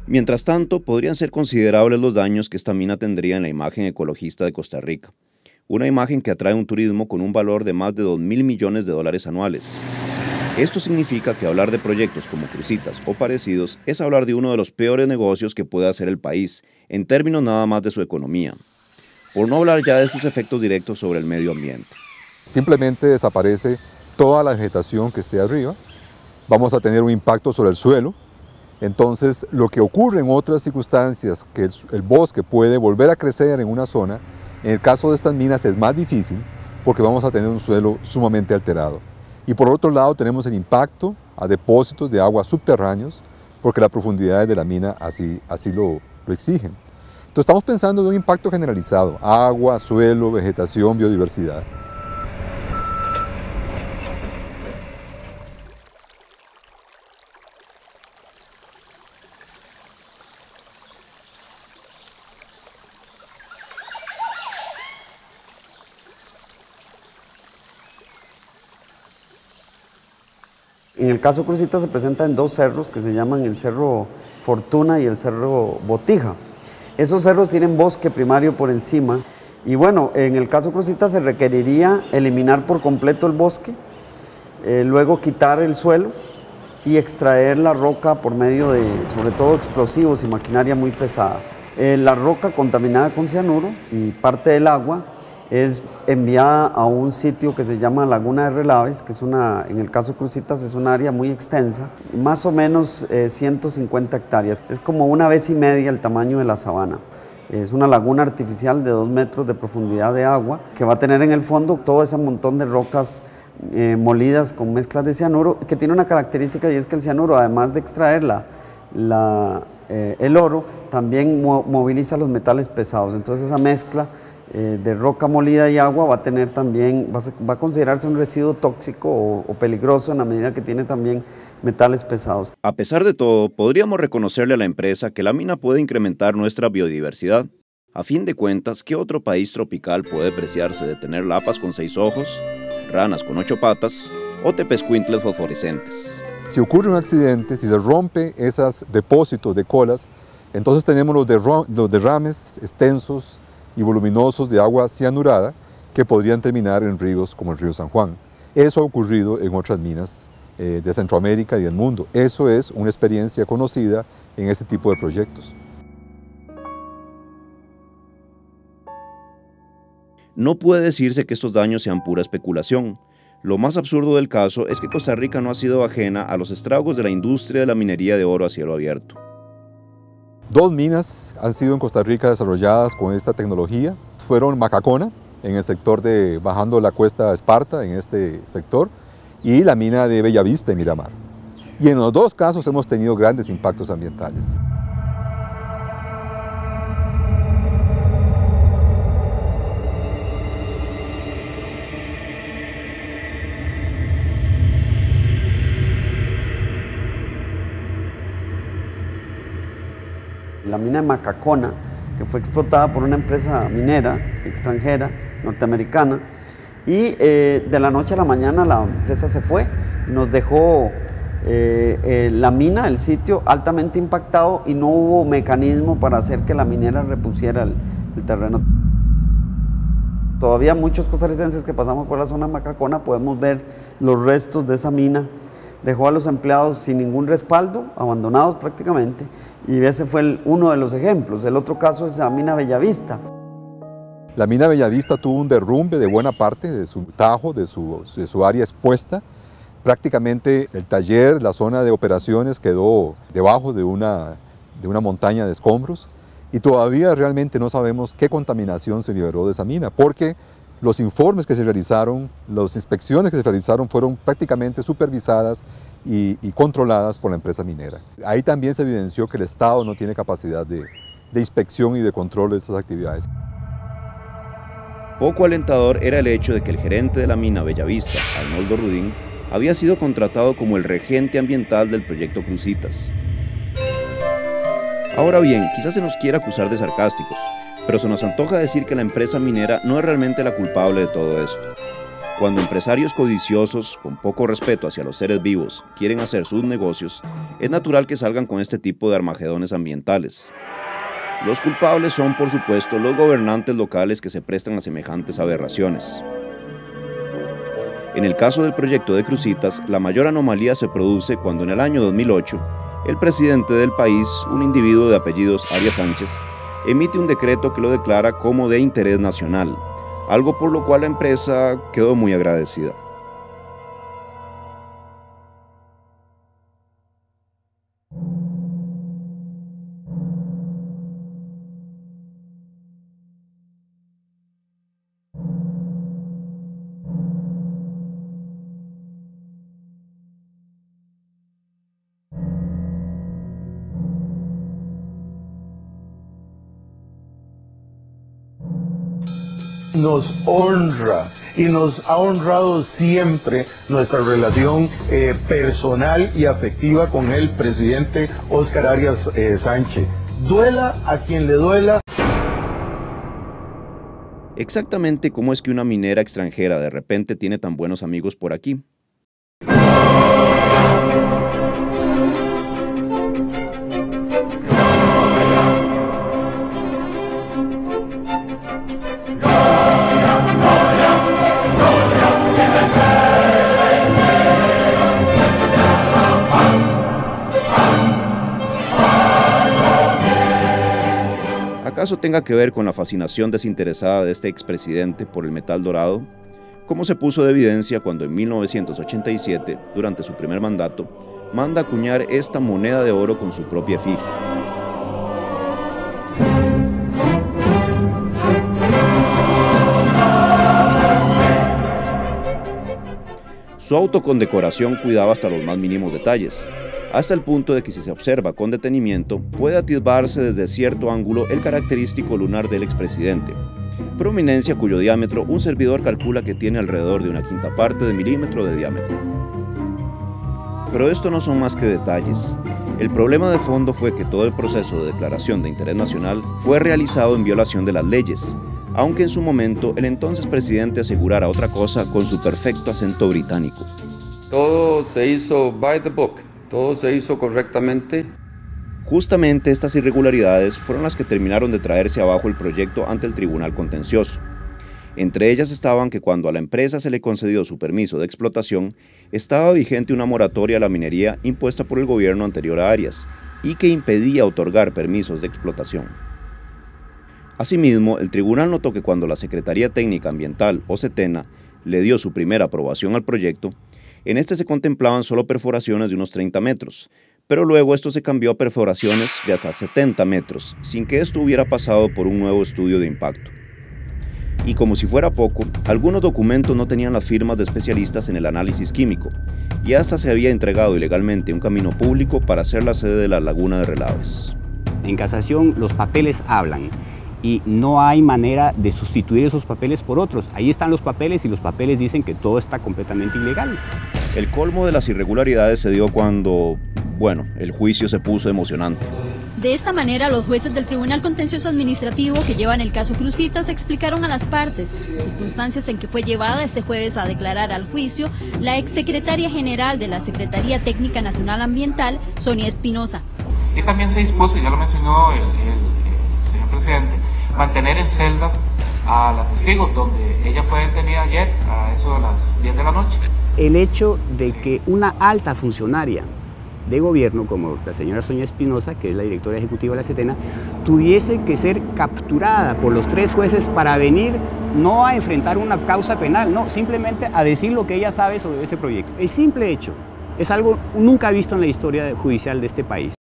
Mientras tanto, podrían ser considerables los daños que esta mina tendría en la imagen ecologista de Costa Rica, una imagen que atrae un turismo con un valor de más de 2.000 millones de dólares anuales. Esto significa que hablar de proyectos como Cruzitas o parecidos es hablar de uno de los peores negocios que puede hacer el país, en términos nada más de su economía, por no hablar ya de sus efectos directos sobre el medio ambiente. Simplemente desaparece toda la vegetación que esté arriba, vamos a tener un impacto sobre el suelo. Entonces, lo que ocurre en otras circunstancias, que el bosque puede volver a crecer en una zona, en el caso de estas minas es más difícil porque vamos a tener un suelo sumamente alterado. Y por otro lado tenemos el impacto a depósitos de agua subterráneos porque las profundidades de la mina así lo exigen. Entonces estamos pensando en un impacto generalizado, agua, suelo, vegetación, biodiversidad. En el caso Cruzitas se presenta en dos cerros que se llaman el Cerro Fortuna y el Cerro Botija. Esos cerros tienen bosque primario por encima y bueno, en el caso Cruzitas se requeriría eliminar por completo el bosque, luego quitar el suelo y extraer la roca por medio de, sobre todo, explosivos y maquinaria muy pesada. La roca contaminada con cianuro y parte del agua es enviada a un sitio que se llama Laguna de Relaves, que es en el caso Cruzitas es un área muy extensa, más o menos 150 hectáreas. Es como 1,5 veces el tamaño de la sabana. Es una laguna artificial de 2 metros de profundidad de agua, que va a tener en el fondo todo ese montón de rocas molidas con mezclas de cianuro, que tiene una característica y es que el cianuro, además de extraer el oro, también moviliza los metales pesados. Entonces esa mezcla de roca molida y agua va a tener también, va a considerarse un residuo tóxico o peligroso en la medida que tiene también metales pesados. A pesar de todo, podríamos reconocerle a la empresa que la mina puede incrementar nuestra biodiversidad. A fin de cuentas, ¿qué otro país tropical puede preciarse de tener lapas con 6 ojos, ranas con 8 patas o tepezcuintles fosforescentes? Si ocurre un accidente, si se rompe esos depósitos de colas, entonces tenemos los derrames extensos y voluminosos de agua cianurada que podrían terminar en ríos como el río San Juan. Eso ha ocurrido en otras minas de Centroamérica y del mundo. Eso es una experiencia conocida en este tipo de proyectos. No puede decirse que estos daños sean pura especulación. Lo más absurdo del caso es que Costa Rica no ha sido ajena a los estragos de la industria de la minería de oro a cielo abierto. 2 minas han sido en Costa Rica desarrolladas con esta tecnología. Fueron Macacona, en el sector de bajando la cuesta Esparta, en este sector, y la mina de Bellavista en Miramar. Y en los 2 casos hemos tenido grandes impactos ambientales. La mina de Macacona, que fue explotada por una empresa minera extranjera, norteamericana, y de la noche a la mañana la empresa se fue, nos dejó la mina, el sitio, altamente impactado y no hubo mecanismo para hacer que la minera repusiera el terreno. Todavía muchos costarricenses que pasamos por la zona de Macacona podemos ver los restos de esa mina. Dejó a los empleados sin ningún respaldo, abandonados prácticamente, y ese fue uno de los ejemplos. El otro caso es la mina Bellavista. La mina Bellavista tuvo un derrumbe de buena parte de su tajo, de su área expuesta. Prácticamente el taller, la zona de operaciones quedó debajo de una montaña de escombros y todavía realmente no sabemos qué contaminación se liberó de esa mina, porque los informes que se realizaron, las inspecciones que se realizaron fueron prácticamente supervisadas y controladas por la empresa minera. Ahí también se evidenció que el Estado no tiene capacidad de inspección y de control de estas actividades. Poco alentador era el hecho de que el gerente de la mina Bellavista, Arnoldo Rudín, había sido contratado como el regente ambiental del proyecto Cruzitas. Ahora bien, quizás se nos quiera acusar de sarcásticos, pero se nos antoja decir que la empresa minera no es realmente la culpable de todo esto. Cuando empresarios codiciosos, con poco respeto hacia los seres vivos, quieren hacer sus negocios, es natural que salgan con este tipo de armagedones ambientales. Los culpables son, por supuesto, los gobernantes locales que se prestan a semejantes aberraciones. En el caso del proyecto de Cruzitas, la mayor anomalía se produce cuando en el año 2008, el presidente del país, un individuo de apellidos Arias Sánchez, emite un decreto que lo declara como de interés nacional, algo por lo cual la empresa quedó muy agradecida. Nos honra y nos ha honrado siempre nuestra relación personal y afectiva con el presidente Óscar Arias Sánchez. Duela a quien le duela. Exactamente cómo es que una minera extranjera de repente tiene tan buenos amigos por aquí. ¿Acaso tenga que ver con la fascinación desinteresada de este expresidente por el metal dorado? Como se puso de evidencia cuando en 1987, durante su primer mandato, manda acuñar esta moneda de oro con su propia efigie. Su autocondecoración cuidaba hasta los más mínimos detalles, hasta el punto de que si se observa con detenimiento, puede atisbarse desde cierto ángulo el característico lunar del expresidente, prominencia cuyo diámetro un servidor calcula que tiene alrededor de 1/5 de milímetro de diámetro. Pero esto no son más que detalles. El problema de fondo fue que todo el proceso de declaración de interés nacional fue realizado en violación de las leyes, aunque en su momento el entonces presidente asegurara otra cosa con su perfecto acento británico. Todo se hizo by the book. Todo se hizo correctamente. Justamente estas irregularidades fueron las que terminaron de traerse abajo el proyecto ante el Tribunal Contencioso. Entre ellas estaban que cuando a la empresa se le concedió su permiso de explotación, estaba vigente una moratoria a la minería impuesta por el gobierno anterior a Arias y que impedía otorgar permisos de explotación. Asimismo, el tribunal notó que cuando la Secretaría Técnica Ambiental, o SETENA, le dio su primera aprobación al proyecto, en este se contemplaban solo perforaciones de unos 30 metros, pero luego esto se cambió a perforaciones de hasta 70 metros, sin que esto hubiera pasado por un nuevo estudio de impacto. Y como si fuera poco, algunos documentos no tenían las firmas de especialistas en el análisis químico, y hasta se había entregado ilegalmente un camino público para hacer la sede de la laguna de Relaves. En casación los papeles hablan. Y no hay manera de sustituir esos papeles por otros. Ahí están los papeles y los papeles dicen que todo está completamente ilegal. El colmo de las irregularidades se dio cuando, el juicio se puso emocionante. De esta manera, los jueces del Tribunal Contencioso Administrativo que llevan el caso Cruzitas explicaron a las partes circunstancias en que fue llevada este jueves a declarar al juicio la exsecretaria general de la Secretaría Técnica Nacional Ambiental, Sonia Espinosa. Y también se dispuso, ya lo mencionó el señor presidente, mantener en celda a la testigo, donde ella fue detenida ayer a eso de las 10 de la noche. El hecho de que una alta funcionaria de gobierno, como la señora Sonia Espinosa, que es la directora ejecutiva de la SETENA, tuviese que ser capturada por los 3 jueces para venir no a enfrentar una causa penal, no, simplemente a decir lo que ella sabe sobre ese proyecto. El simple hecho es algo nunca visto en la historia judicial de este país.